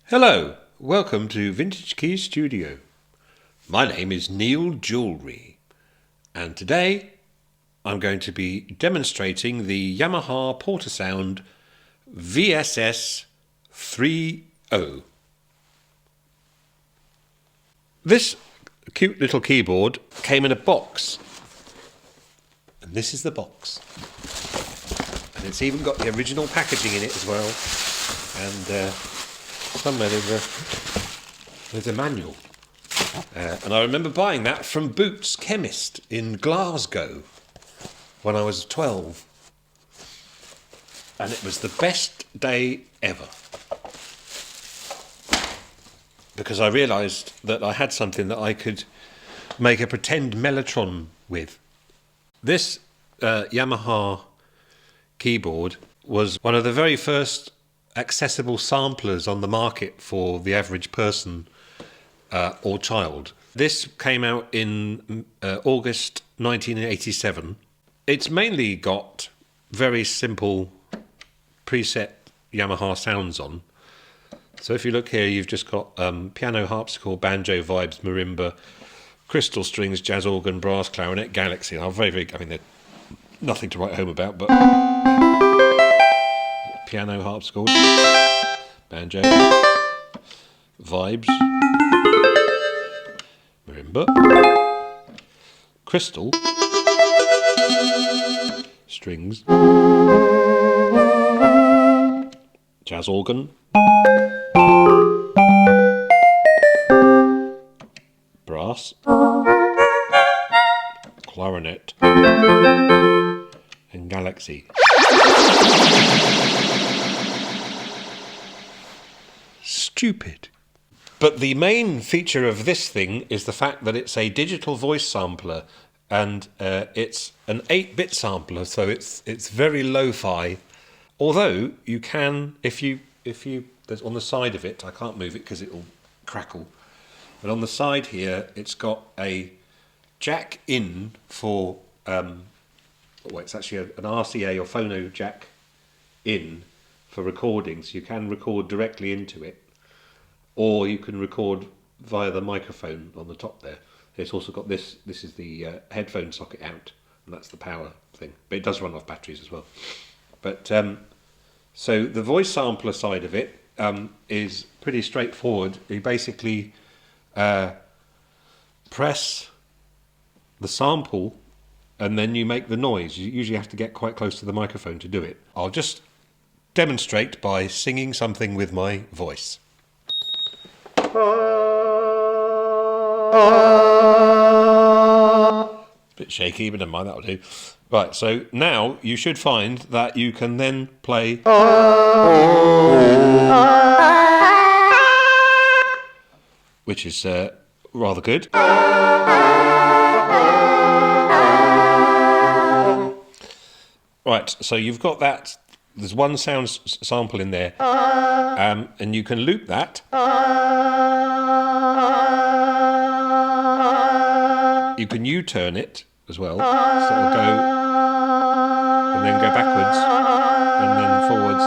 Hello, welcome to Vintage Keys Studio. My name is Neil Jewelry, and today I'm going to be demonstrating the Yamaha Portasound VSS-30. This cute little keyboard came in a box, and this is the box. And it's even got the original packaging in it as well, and somewhere there's a manual. And I remember buying that from Boots Chemist in Glasgow when I was 12. And it was the best day ever, because I realised that I had something that I could make a pretend mellotron with. This Yamaha keyboard was one of the very first accessible samplers on the market for the average person or child. This came out in August 1987. It's mainly got very simple preset Yamaha sounds on. So if you look here, you've just got piano, harpsichord, banjo, vibes, marimba, crystal strings, jazz organ, brass, clarinet, galaxy. I mean, they're nothing to write home about, but piano, harpsichord, banjo, vibes, marimba, crystal, strings, jazz organ, brass, clarinet, and galaxy. Stupid. But the main feature of this thing is the fact that it's a digital voice sampler, and it's an 8-bit sampler, so it's very lo-fi. Although you can, if you there's on the side of it, I can't move it because it'll crackle, but on the side here it's got a jack in for it's actually an RCA or phono jack in for recording, so you can record directly into it, or you can record via the microphone on the top there. It's also got this is the headphone socket out, and that's the power thing, but it does run off batteries as well. But so the voice sampler side of it is pretty straightforward. You basically press the sample and then you make the noise. You usually have to get quite close to the microphone to do it. I'll just demonstrate by singing something with my voice. It's a bit shaky, but never mind, that'll do. Right, so now you should find that you can then play which is rather good. Right, so you've got that. There's one sound sample in there, and you can loop that. You can U-turn it as well, so it'll go and then go backwards, and then forwards,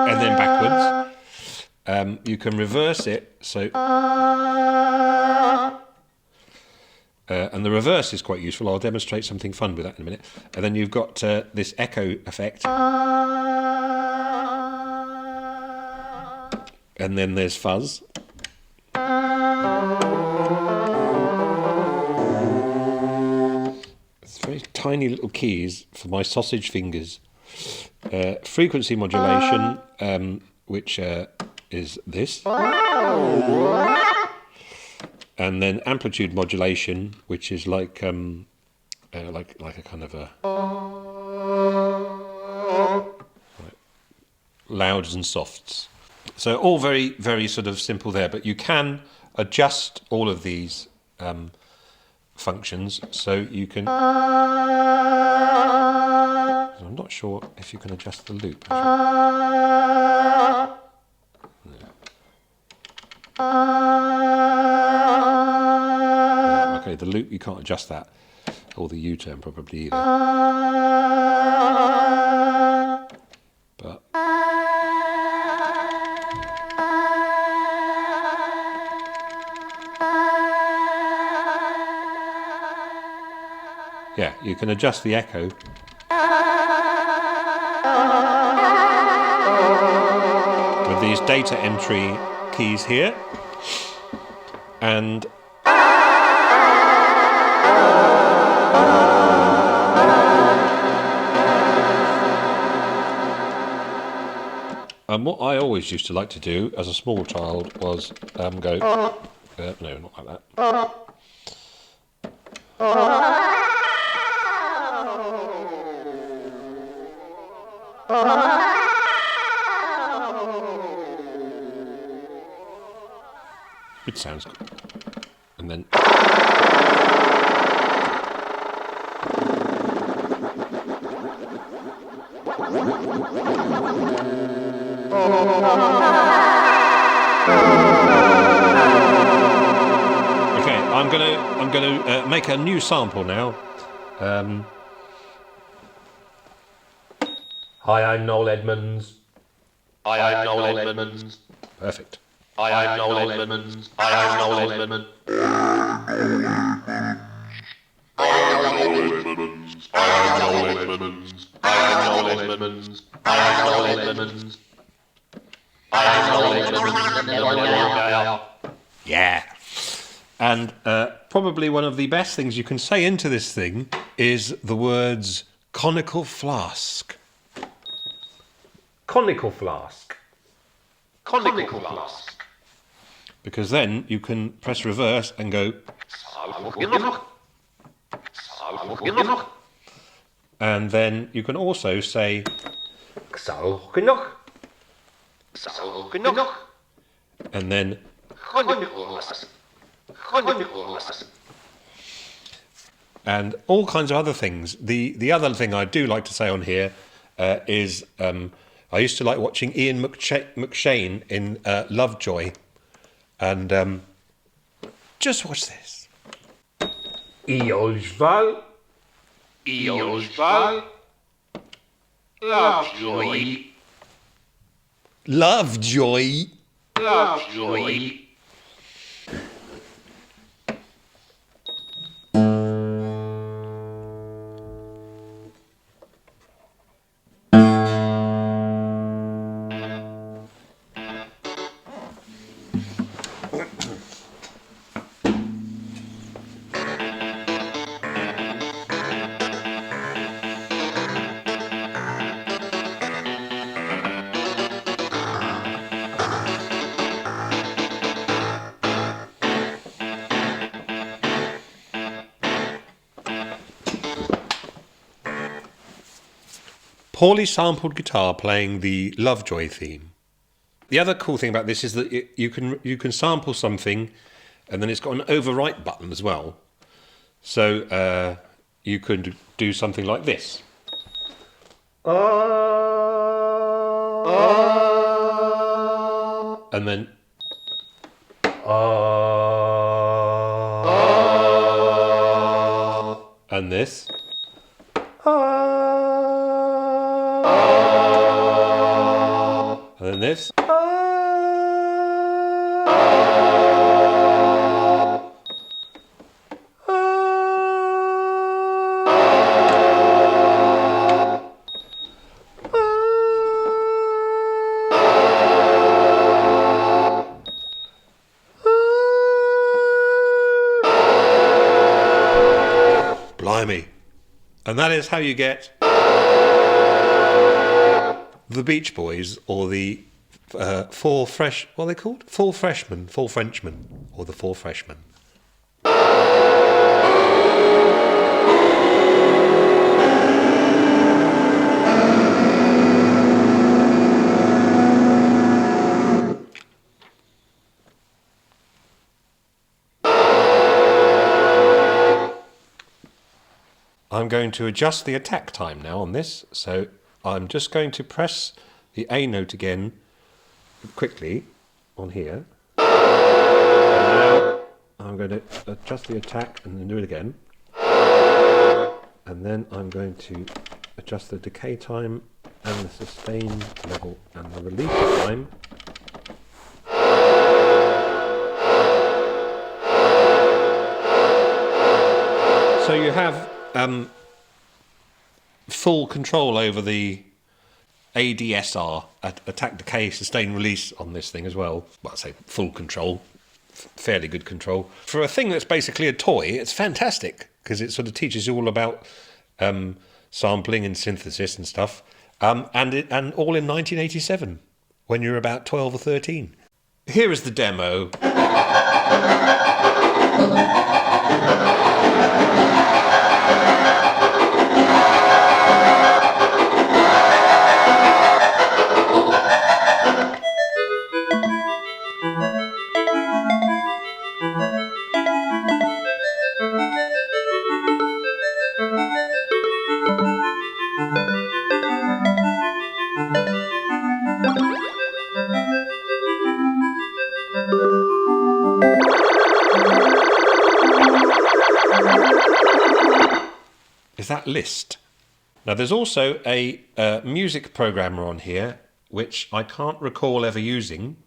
and then backwards. You can reverse it, so and the reverse is quite useful. I'll demonstrate something fun with that in a minute. And then you've got this echo effect. And then there's fuzz. It's very tiny little keys for my sausage fingers. Frequency modulation, which is this. And then amplitude modulation, which is like a kind of a louds and softs. So all very, very sort of simple there, but you can adjust all of these functions. So you can. I'm not sure if you can adjust the loop. Okay, the loop, you can't adjust that, or the U-turn probably either. But you can adjust the echo. With these data entry keys here. And what I always used to like to do as a small child was go, no, not like that. It sounds good. And then okay, I'm gonna make a new sample now. Hi, I'm Noel Edmonds. Hi, I'm Noel Edmonds. Perfect. Hi, I'm Noel Edmonds. Hi, I'm Noel Edmonds. Hi, I'm Noel Edmonds. Hi, I'm Noel Edmonds. Hi, I'm Noel Edmonds. Hi, I'm Noel Edmonds. Hi, I'm Noel Edmonds. Yeah. And probably one of the best things you can say into this thing is the words conical flask. Conical flask. Conical flask. Because then you can press reverse and go. And then you can also say. And then. And all kinds of other things. The other thing I do like to say on here is I used to like watching Ian McShane in Lovejoy. And just watch this. Eolsval. Lovejoy. Lovejoy. Lovejoy. Poorly sampled guitar playing the Lovejoy theme. The other cool thing about this is that you can sample something, and then it's got an overwrite button as well. So you could do something like this. And then. And this. And then this. Blimey. And that is how you get the Beach Boys, or the Four Fresh... What are they called? Four Frenchmen, or the Four Freshmen. I'm going to adjust the attack time now on this, so I'm just going to press the A note again quickly on here. And now I'm going to adjust the attack and then do it again. And then I'm going to adjust the decay time and the sustain level and the release time. So you have full control over the ADSR, attack, decay, sustain, release on this thing as well. Well, I say full control, fairly good control. For a thing that's basically a toy, it's fantastic because it sort of teaches you all about sampling and synthesis and stuff. And all in 1987, when you're about 12 or 13. Here is the demo. Is that List? Now there's also a music programmer on here, which I can't recall ever using,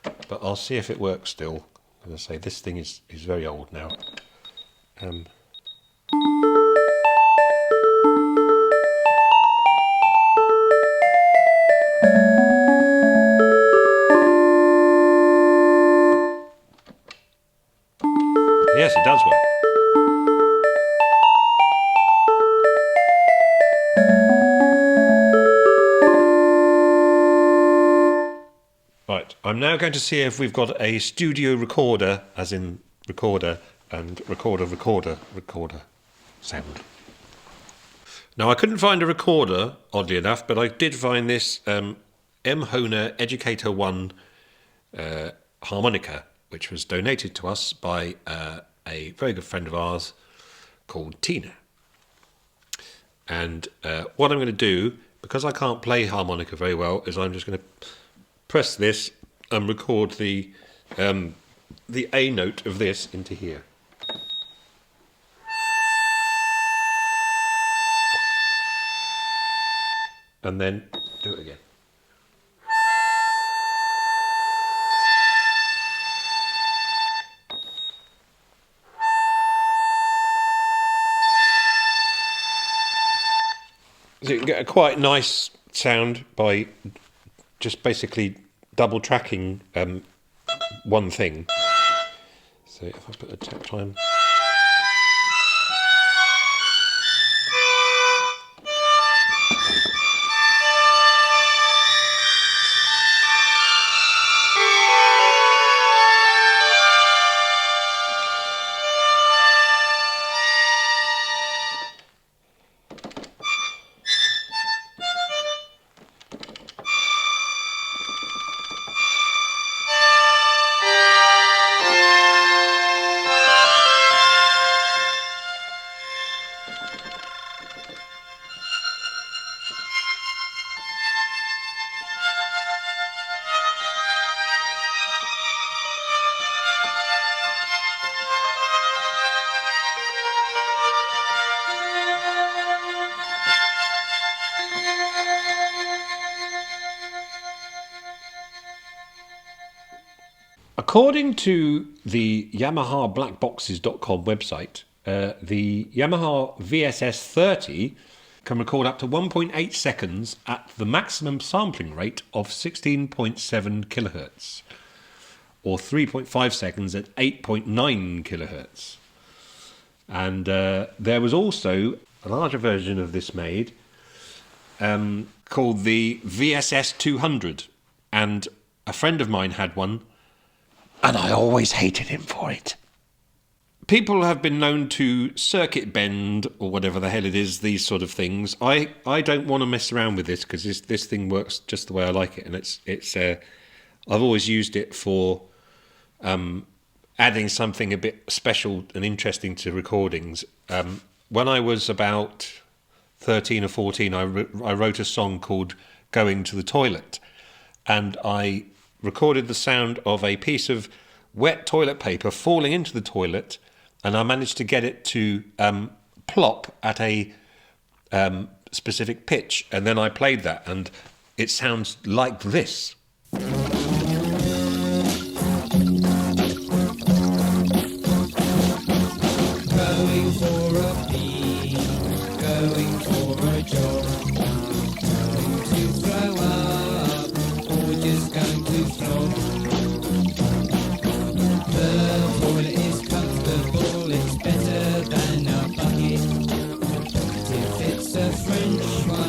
but I'll see if it works still. As I say, this thing is very old now. Yes, it does work. Right, I'm now going to see if we've got a studio recorder, as in recorder, and recorder sound. Now, I couldn't find a recorder, oddly enough, but I did find this M. Hohner Educator 1 harmonica, which was donated to us by a very good friend of ours called Tina. And what I'm going to do, because I can't play harmonica very well, is I'm just going to press this and record the A note of this into here. And then do it again. So you can get a quite nice sound by just basically double tracking one thing. So if I put a tap time. According to the Yamaha blackboxes.com website, the Yamaha VSS-30 can record up to 1.8 seconds at the maximum sampling rate of 16.7 kilohertz, or 3.5 seconds at 8.9 kilohertz. And there was also a larger version of this made called the VSS-200, and a friend of mine had one, and I always hated him for it. People have been known to circuit bend, or whatever the hell it is, these sort of things. I don't want to mess around with this because this thing works just the way I like it, and it's I've always used it for adding something a bit special and interesting to recordings. When I was about 13 or 14, I wrote a song called "Going to the Toilet," and I recorded the sound of a piece of wet toilet paper falling into the toilet, and I managed to get it to plop at a specific pitch, and then I played that, and it sounds like this. Going for a pee, going for a jog.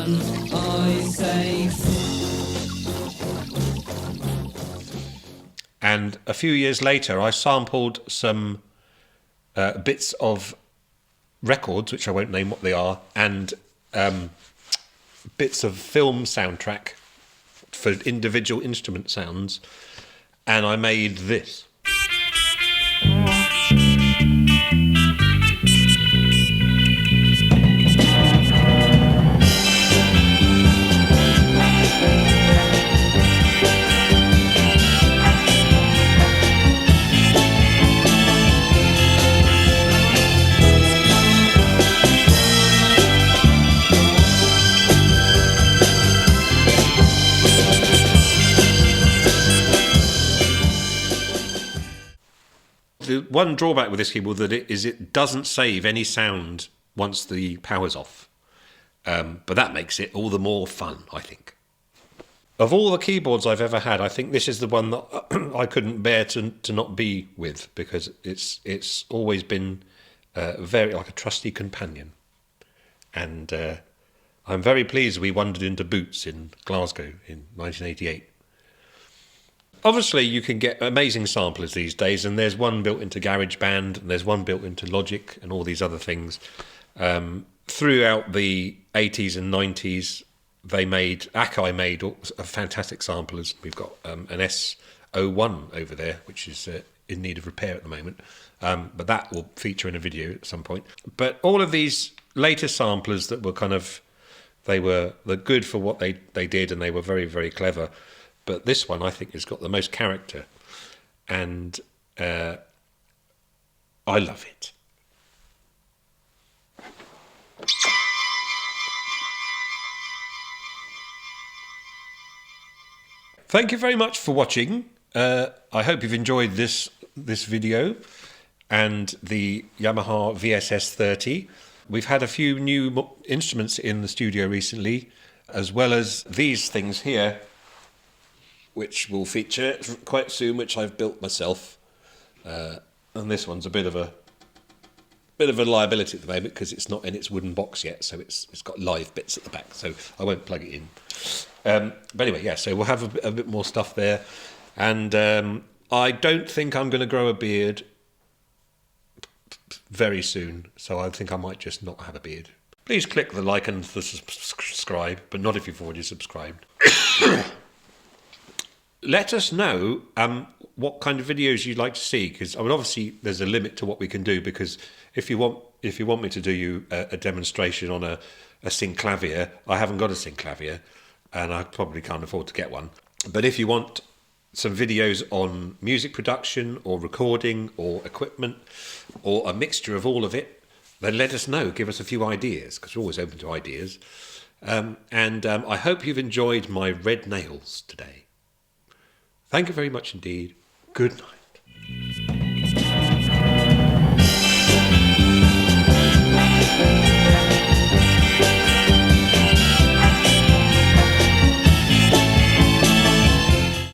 fun, I say. And a few years later, I sampled some bits of records, which I won't name what they are, and bits of film soundtrack for individual instrument sounds, and I made this. The one drawback with this keyboard it doesn't save any sound once the power's off. But that makes it all the more fun, I think. Of all the keyboards I've ever had, I think this is the one that I couldn't bear to not be with, because it's always been very like a trusty companion. And I'm very pleased we wandered into Boots in Glasgow in 1988. Obviously, you can get amazing samplers these days, and there's one built into GarageBand, and there's one built into Logic, and all these other things. Throughout the 80s and 90s, Akai made fantastic samplers. We've got an S01 over there, which is in need of repair at the moment, but that will feature in a video at some point. But all of these later samplers that were they're good for what they did, and they were very, very clever. But this one, I think, has got the most character, and I love it. Thank you very much for watching. I hope you've enjoyed this video and the Yamaha VSS-30. We've had a few new instruments in the studio recently, as well as these things here, which will feature quite soon, which I've built myself. And this one's a bit of a liability at the moment because it's not in its wooden box yet, so it's got live bits at the back, so I won't plug it in. But anyway, yeah, so we'll have a bit more stuff there. And I don't think I'm going to grow a beard very soon, so I think I might just not have a beard. Please click the like and the subscribe, but not if you've already subscribed. Let us know what kind of videos you'd like to see, because obviously there's a limit to what we can do, because if you want me to do you a demonstration on a synclavier, I haven't got a synclavier, and I probably can't afford to get one. But if you want some videos on music production or recording or equipment or a mixture of all of it, then let us know. Give us a few ideas, because we're always open to ideas. And I hope you've enjoyed my red nails today. Thank you very much indeed. Good night.